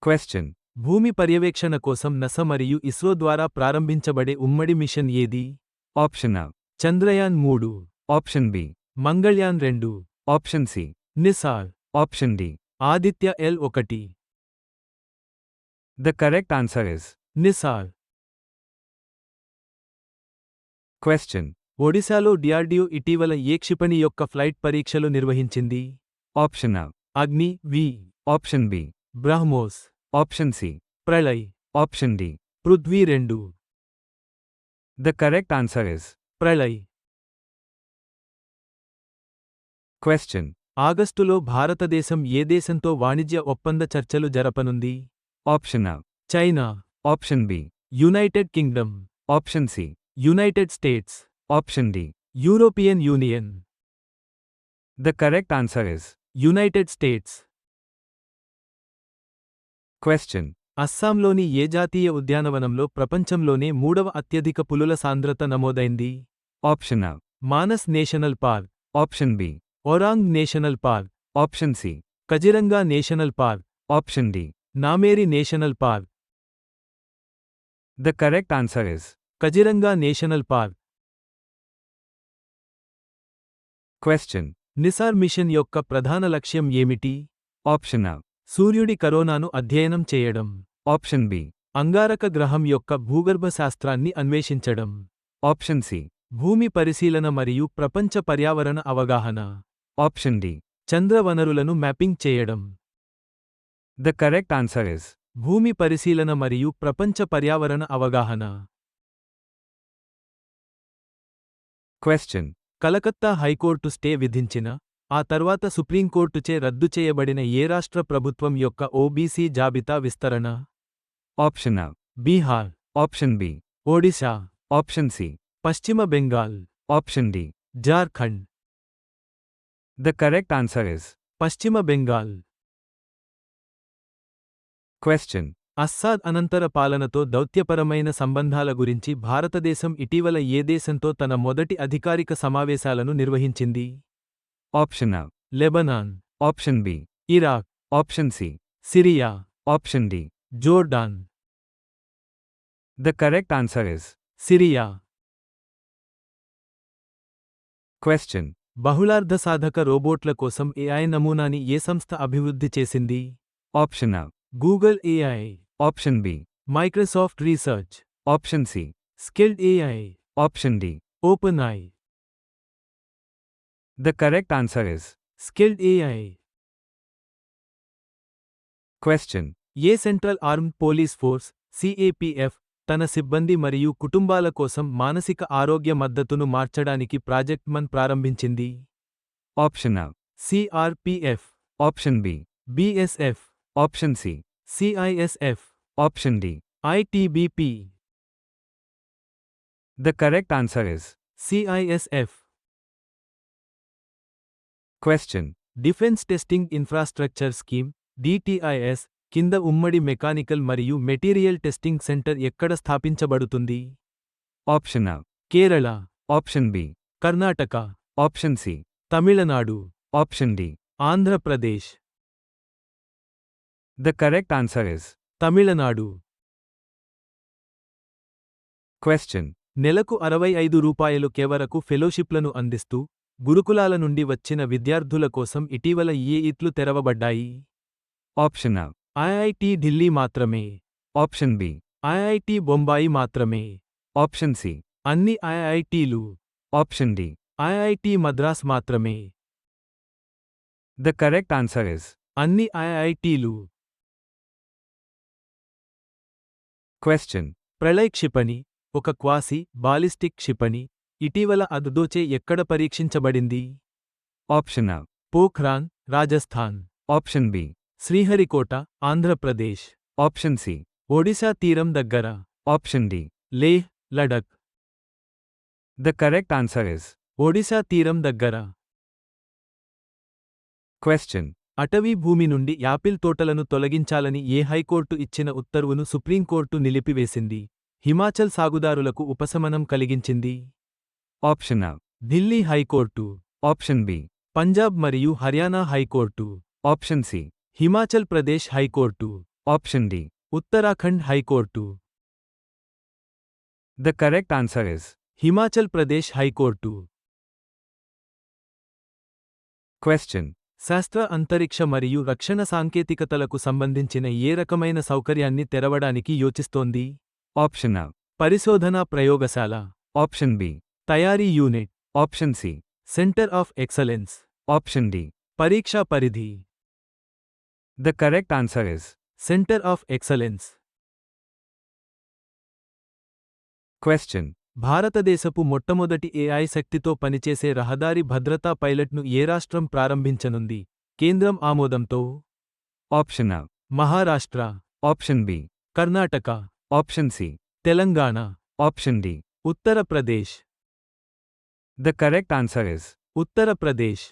Question. భూమి పర్యవేక్షణ కోసం నస మరియు ఇస్రో ద్వారా ప్రారంభించబడే ఉమ్మడి మిషన్ ఏది? Option A. Chandrayaan 3, Option B. Mangalyaan 2, Option C. Nisar, Option D. Aditya L1. The correct answer is Nisar. Question. ఒడిశాలో డిఆర్డిఓ ఇటీవల ఏ క్షిపణి యొక్క ఫ్లైట్ పరీక్షలు నిర్వహించింది? Option A. అగ్ని వి, Option B. BrahMos, Option C. Pralay, Option D. Prithvi 2. The correct answer is Pralay. Question. ఆగస్టులో భారతదేశం ఏ దేశంతో వాణిజ్య ఒప్పంద చర్చలు జరపనుంది? Option A. China, Option B. United Kingdom, Option C. United States, Option D. European Union. The correct answer is United States. Question. అస్సాంలోని ఏ జాతీయ ఉద్యానవనంలో ప్రపంచంలోనే 3వ అత్యధిక పులుల సాంద్రత నమోదైంది? Option A. Manas national park, Option B. Orang national park, Option C. Kaziranga national park, Option D. Nameri national park. The correct answer is Kaziranga national park. Question. NISAR mission యొక్క ప్రధాన లక్ష్యం ఏమిటి? Option A. సూర్యుడి కరోనాను అధ్యయనం చేయడం. Option B. అంగారక గ్రహం యొక్క భూగర్భ శాస్త్రాన్ని అన్వేషించడం. Option C. భూమి పరిశీలన మరియు ప్రపంచ పర్యావరణ అవగాహన. Option D. చంద్ర వనరులను మ్యాపింగ్ చేయడం. The correct answer is భూమి పరిశీలన మరియు ప్రపంచ పర్యావరణ అవగాహన. Question. కలకత్తా హైకోర్టు స్టే విధించిన, ఆ తర్వాత సుప్రీంకోర్టుచే రద్దు చేయబడిన ఏ రాష్ట్ర ప్రభుత్వం యొక్క ఓబీసీ జాబితా విస్తరణ? Option A. Bihar, Option B. Odisha, Option C. పశ్చిమ Bengal, Option D. Jharkhand. The correct answer is పశ్చిమ బెంగాల్. Question. అస్సాద్ అనంతర పాలనతో దౌత్యపరమైన సంబంధాల గురించి భారతదేశం ఇటీవల ఏ దేశంతో తన మొదటి అధికారిక సమావేశాలను నిర్వహించింది? Option A. Lebanon, Option B. Iraq, Option C. Syria, Option D. Jordan. The correct answer is Syria. Question. బహుళార్ధసాధక రోబోట్ల కోసం ఏఐ నమూనాని ఏ సంస్థ అభివృద్ధి చేసింది? Option A. Google AI, Option B. Microsoft research, Option C. Skilled AI, Option D. Open I. The correct answer is skilled AI. Question. A central armed police force CAPF తన సిబ్బంది మరియు కుటుంబాల కోసం మానసిక ఆరోగ్య మద్దతును మార్చడానికి ప్రాజెక్ట్ మన్ ప్రారంభించింది? Option A. CRPF, Option B. BSF, Option C. CISF, Option D. ITBP. The correct answer is CISF. Question. Defence testing infrastructure scheme DTIS కింద ఉమ్మడి మెకానికల్ మరియు మెటీరియల్ టెస్టింగ్ సెంటర్ ఎక్కడ స్థాపించబడుతుంది? Option A. Kerala, Option B. Karnataka, Option C. Tamil Nadu, Option D. Andhra Pradesh. The correct answer is Tamil Nadu. Question. నెలకు ₹65 వరకు ఫెలోషిప్లను అందిస్తూ గురుకులాల నుండి వచ్చిన విద్యార్థుల కోసం ఇటీవల ఏ ఇట్లు తెరవబడ్డాయి? Option A. ఐఐటి ఢిల్లీ మాత్రమే, Option B. ఐఐటి బొంబాయి మాత్రమే, Option C. అన్ని ఐఐటీలు, Option D. ఐఐటి మద్రాస్ మాత్రమే. The correct answer is అన్ని ఐఐటీలు. Question. ప్రళయ్ క్షిపణి, ఒక క్వాసి బాలిస్టిక్ క్షిపణి, ఇటీవల అద్దోచే ఎక్కడ పరీక్షించబడింది? Option A. Pokhran, Rajasthan, Option B. Sriharikota, Andhra Pradesh, Option C. Odisha తీరం దగ్గర, Option D. Leh, Ladakh. The correct answer is Odisha తీరం దగ్గర. Question. అటవీ భూమి నుండి యాపిల్ తోటలను తొలగించాలని ఏ హైకోర్టు ఇచ్చిన ఉత్తర్వును సుప్రీంకోర్టు నిలిపివేసింది? హిమాచల్ సాగుదారులకు ఉపశమనం కలిగించింది? Option A. Delhi high court, Option B. Punjab మరియు Haryana high court, Option C. Himachal Pradesh high court. Option D. Uttarakhand high court. The correct answer is Himachal Pradesh high court. question. శాస్త్ర అంతరిక్ష మరియు రక్షణ సాంకేతికతలకు సంబంధించిన ఏ రకమైన సౌకర్యాన్ని తెరవడానికి యోచిస్తోంది? Option A. పరిశోధనా ప్రయోగశాల. Option B. తయారీ unit. Option C. Centre of excellence. Option D. పరీక్షా పరిధి. The correct answer is centre of excellence. question. భారతదేశపు మొట్టమొదటి ఏఐ శక్తితో పనిచేసే రహదారి భద్రతా పైలట్ను ఏ రాష్ట్రం ప్రారంభించనుంది? కేంద్రం ఆమోదంతో? Option A. Maharashtra. Option B. Karnataka. Option C. Telangana. Option D. Uttar Pradesh. The correct answer is Uttar Pradesh.